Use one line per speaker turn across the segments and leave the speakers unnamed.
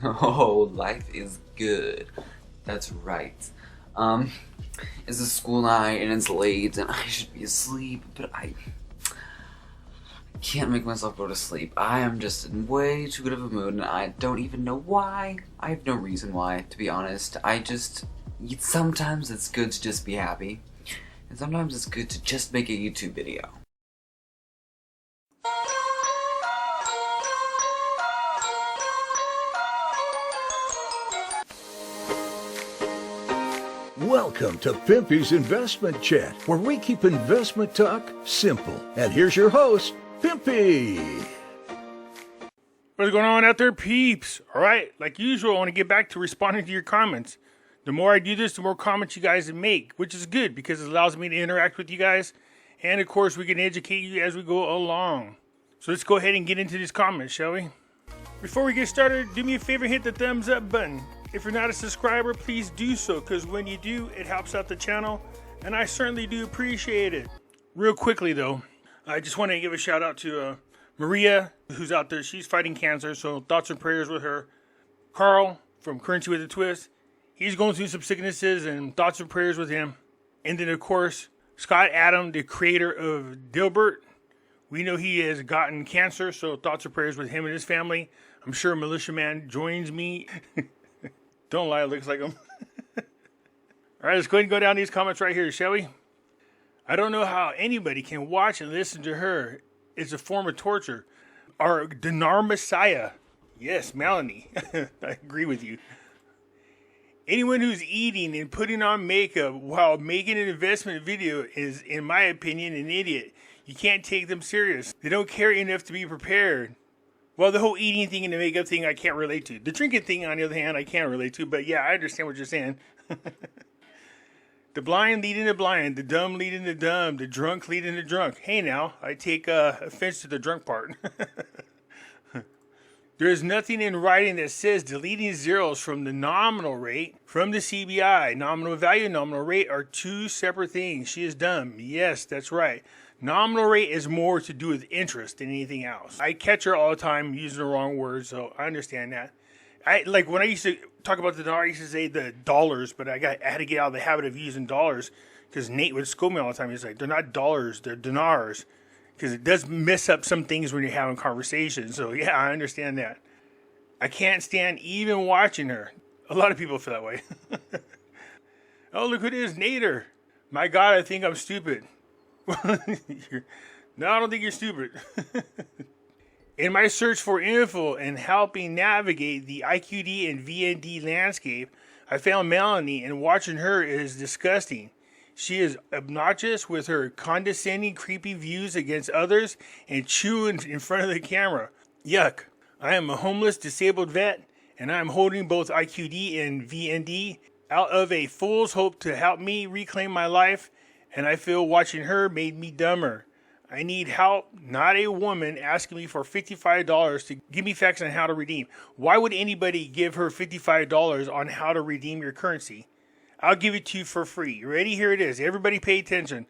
Oh, life is good. That's right. It's a school night and it's late and I should be asleep, but I can't make myself go to sleep. I am just in way too good of a mood and I don't even know why. I have no reason why, to be honest. Sometimes it's good to just be happy, and sometimes it's good to just make a YouTube video.
Welcome to Pimpy's Investment Chat, where we keep investment talk simple. And here's your host, Pimpy.
What's going on out there, peeps? All right, like usual, I want to get back to responding to your comments. The more I do this, the more comments you guys make, which is good because it allows me to interact with you guys. And of course, we can educate you as we go along. So let's go ahead and get into these comments, shall we? Before we get started, do me a favor, hit the thumbs up button. If you're not a subscriber, please do so, because when you do, it helps out the channel, and I certainly do appreciate it. Real quickly, though, I just want to give a shout out to Maria, who's out there. She's fighting cancer, so thoughts and prayers with her. Carl from Currency with a Twist, he's going through some sicknesses, and thoughts and prayers with him. And then, of course, Scott Adam, the creator of Dilbert. We know he has gotten cancer, so thoughts and prayers with him and his family. I'm sure Militia Man joins me. Don't lie, it looks like him. All right, let's go ahead and go down these comments right here, shall we? I don't know how anybody can watch and listen to her. It's a form of torture. Our dinar messiah. Yes, Melanie. I agree with you. Anyone who's eating and putting on makeup while making an investment video is, in my opinion, an idiot. You can't take them serious. They don't care enough to be prepared. Well, the whole eating thing and the makeup thing, I can't relate to. The drinking thing, on the other hand, I can't relate to. But yeah, I understand what you're saying. The blind leading the blind, the dumb leading the dumb, the drunk leading the drunk. Hey now, I take offense to the drunk part. There is nothing in writing that says deleting zeros from the nominal rate from the CBI. Nominal value and nominal rate are two separate things. She is dumb. Yes, that's right. Nominal rate is more to do with interest than anything else. I catch her all the time using the wrong words, so I understand that. When I used to talk about the dollar, I used to say the dollars, but I had to get out of the habit of using dollars because Nate would scold me all the time. He's like, they're not dollars, they're dinars. Because it does mess up some things when you're having conversations. So yeah, I understand that. I can't stand even watching her. A lot of people feel that way. Oh, look who it is, Nader. My God, I think I'm stupid. No, I don't think you're stupid. In my search for info and helping navigate the IQD and VND landscape, I found Melanie, and watching her is disgusting. She is obnoxious with her condescending, creepy views against others and chewing in front of the camera. Yuck. I am a homeless, disabled vet, and I am holding both IQD and VND out of a fool's hope to help me reclaim my life. And I feel watching her made me dumber. I need help, not a woman asking me for $55 to give me facts on how to redeem. Why would anybody give her $55 on how to redeem your currency? I'll give it to you for free. You ready? Here it is. Everybody pay attention.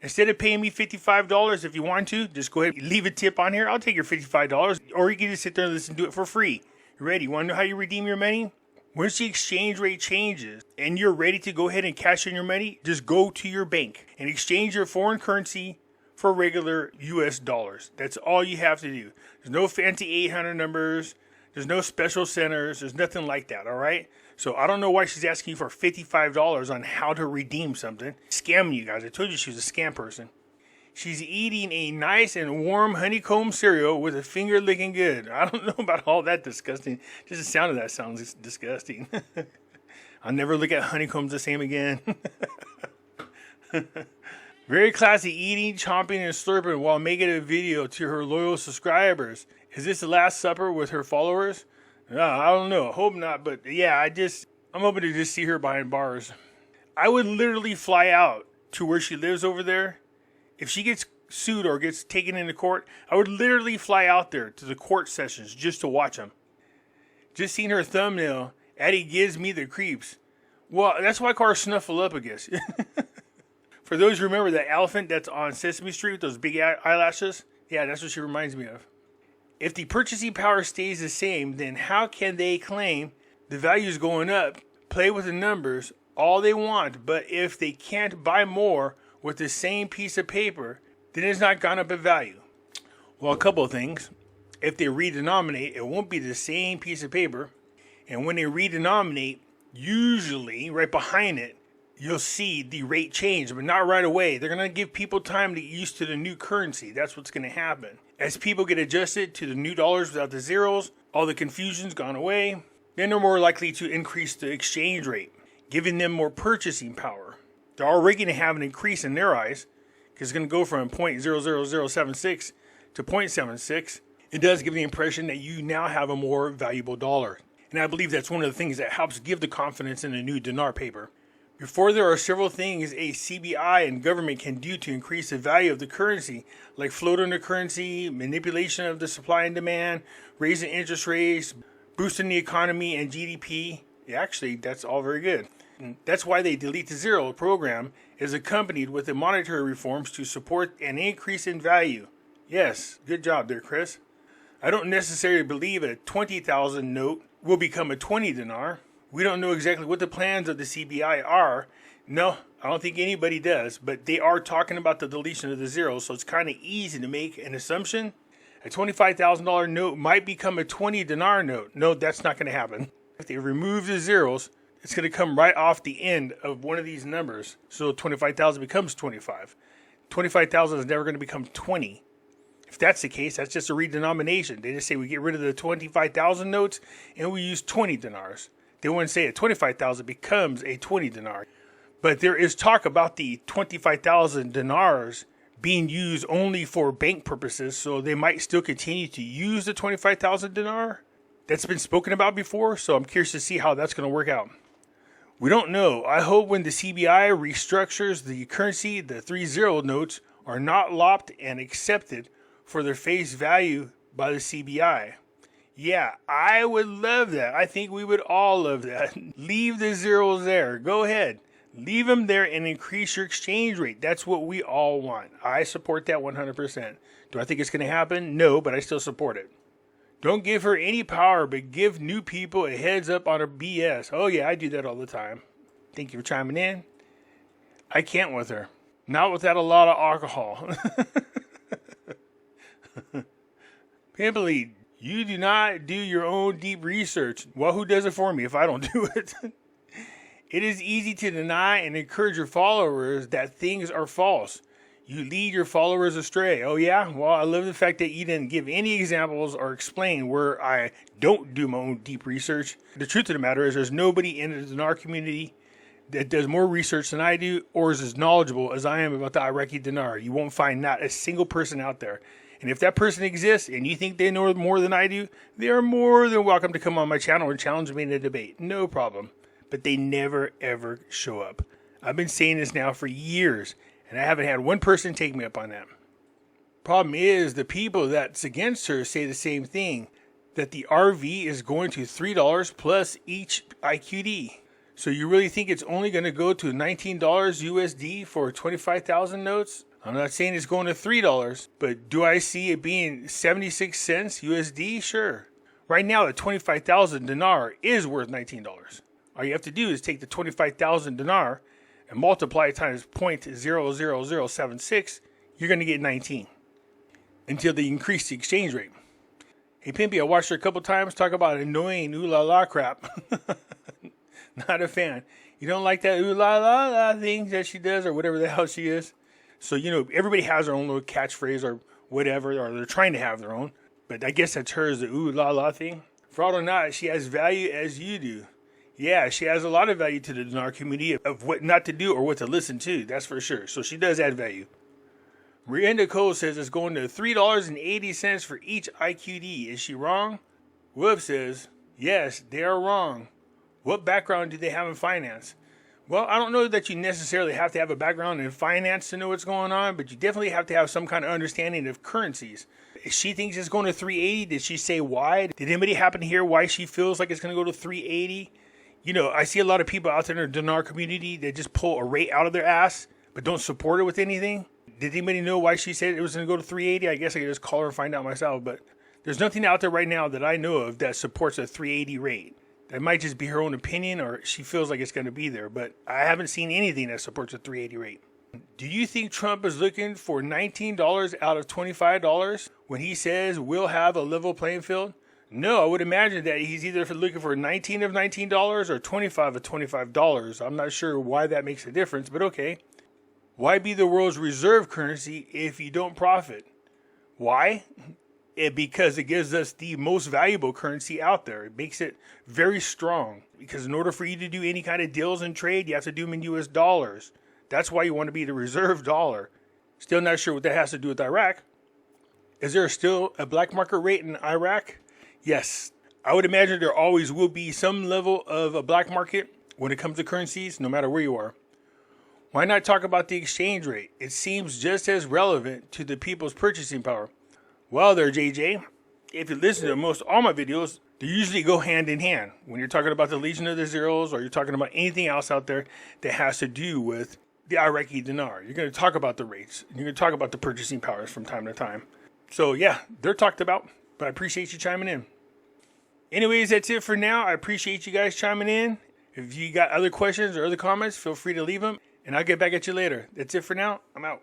Instead of paying me $55, if you want to, just go ahead and leave a tip on here. I'll take your $55. Or you can just sit there and listen to it for free. You ready? You want to know how you redeem your money? Once the exchange rate changes and you're ready to go ahead and cash in your money, just go to your bank and exchange your foreign currency for regular US dollars. That's all you have to do. There's no fancy 800 numbers. There's no special centers. There's nothing like that, all right? So I don't know why she's asking you for $55 on how to redeem something. Scamming you guys. I told you she was a scam person. She's eating a nice and warm honeycomb cereal with a finger licking good. I don't know about all that disgusting. Just the sound of that sounds disgusting. I'll never look at honeycombs the same again. Very classy eating, chomping, and slurping while making a video to her loyal subscribers. Is this the last supper with her followers? I don't know. I hope not. But yeah, I'm hoping to just see her behind bars. I would literally fly out to where she lives over there. If she gets sued or gets taken into court, I would literally fly out there to the court sessions just to watch them. Just seeing her thumbnail, Addie gives me the creeps. Well, that's why I call her Snuffle Up, I guess. For those who remember that elephant that's on Sesame Street with those big eyelashes, yeah, that's what she reminds me of. If the purchasing power stays the same, then how can they claim the value is going up, play with the numbers all they want, but if they can't buy more with the same piece of paper, then it's not gone up in value? Well, a couple of things. If they redenominate, it won't be the same piece of paper. And when they redenominate, usually right behind it, you'll see the rate change, but not right away. They're going to give people time to get used to the new currency. That's what's going to happen. As people get adjusted to the new dollars without the zeros, all the confusion's gone away, then they're more likely to increase the exchange rate, giving them more purchasing power. They're already going to have an increase in their eyes, because it's going to go from 0.00076 to 0.76. It does give the impression that you now have a more valuable dollar. And I believe that's one of the things that helps give the confidence in the new dinar paper. Before, there are several things a CBI and government can do to increase the value of the currency, like floating the currency, manipulation of the supply and demand, raising interest rates, boosting the economy and GDP. Actually, that's all very good. And that's why the Delete the Zero program is accompanied with the monetary reforms to support an increase in value. Yes, good job there, Chris. I don't necessarily believe a 20,000 note will become a 20 dinar. We don't know exactly what the plans of the CBI are. No, I don't think anybody does, but they are talking about the deletion of the zeros, so it's kind of easy to make an assumption. A $25,000 note might become a 20 dinar note. No, that's not going to happen. If they remove the zeros, it's going to come right off the end of one of these numbers. So 25,000 becomes 25. 25,000 is never going to become 20. If that's the case, that's just a redenomination. They just say we get rid of the 25,000 notes and we use 20 dinars. They wouldn't say a 25,000 becomes a 20 dinar. But there is talk about the 25,000 dinars being used only for bank purposes, so they might still continue to use the 25,000 dinar. That's been spoken about before, so I'm curious to see how that's going to work out. We don't know. I hope when the CBI restructures the currency, the 30 notes are not lopped and accepted for their face value by the CBI. Yeah, I would love that. I think we would all love that. Leave the zeros there. Go ahead. Leave them there and increase your exchange rate. That's what we all want. I support that 100%. Do I think it's going to happen? No, but I still support it. Don't give her any power, but give new people a heads up on her BS. Oh yeah, I do that all the time. Thank you for chiming in. I can't with her. Not without a lot of alcohol. Pimply, you do not do your own deep research. Well, who does it for me if I don't do it? It is easy to deny and encourage your followers that things are false. You lead your followers astray. Oh yeah? Well, I love the fact that you didn't give any examples or explain where I don't do my own deep research. The truth of the matter is there's nobody in the dinar community that does more research than I do or is as knowledgeable as I am about the Iraqi dinar. You won't find not a single person out there. And if that person exists and you think they know more than I do, they are more than welcome to come on my channel and challenge me in a debate. No problem. But they never, ever show up. I've been saying this now for years, and I haven't had one person take me up on that. Problem is, the people that's against her say the same thing, that the RV is going to $3 plus each IQD. So you really think it's only going to go to $19 USD for 25,000 notes? I'm not saying it's going to $3, but do I see it being 76 cents USD? Sure. Right now, the 25,000 dinar is worth $19. All you have to do is take the 25,000 dinar and multiply it times 0.00076. You're going to get 19 until they increase the exchange rate. Hey, Pimpy, I watched her a couple times talk about annoying ooh la la crap. Not a fan. You don't like that ooh la la la thing that she does or whatever the hell she is? So, everybody has their own little catchphrase or whatever, or they're trying to have their own. But I guess that's hers, the ooh la la thing. Fraud or not, she has value as you do. Yeah, she has a lot of value to the dinar community of what not to do or what to listen to. That's for sure. So she does add value. Miranda Cole says it's going to $3.80 for each IQD. Is she wrong? Whoop says, yes, they are wrong. What background do they have in finance? Well, I don't know that you necessarily have to have a background in finance to know what's going on, but you definitely have to have some kind of understanding of currencies. If she thinks it's going to 380, did she say why? Did anybody happen to hear why she feels like it's going to go to 380? I see a lot of people out there in the dinar community that just pull a rate out of their ass, but don't support it with anything. Did anybody know why she said it was going to go to 380? I guess I could just call her and find out myself, but There's nothing out there right now that I know of that supports a 380 rate. That might just be her own opinion, or she feels like it's going to be there, but I haven't seen anything that supports a 380 rate. Do you think Trump is looking for $19 out of $25 when he says we'll have a level playing field? No, I would imagine that he's either looking for 19 of $19 or 25 of $25. I'm not sure why that makes a difference, but okay. Why be the world's reserve currency if you don't profit? Why? Because it gives us the most valuable currency out there. It makes it very strong. Because in order for you to do any kind of deals and trade, you have to do them in US dollars. That's why you want to be the reserve dollar. Still not sure what that has to do with Iraq. Is there still a black market rate in Iraq? Yes. I would imagine there always will be some level of a black market when it comes to currencies, no matter where you are. Why not talk about the exchange rate? It seems just as relevant to the people's purchasing power. Well there, JJ, if you listen to most all my videos, they usually go hand in hand. When you're talking about the Legion of the Zeros or you're talking about anything else out there that has to do with the Iraqi dinar, you're going to talk about the rates. You're going to talk about the purchasing powers from time to time. So yeah, they're talked about, but I appreciate you chiming in. Anyways, that's it for now. I appreciate you guys chiming in. If you got other questions or other comments, feel free to leave them, and I'll get back at you later. That's it for now. I'm out.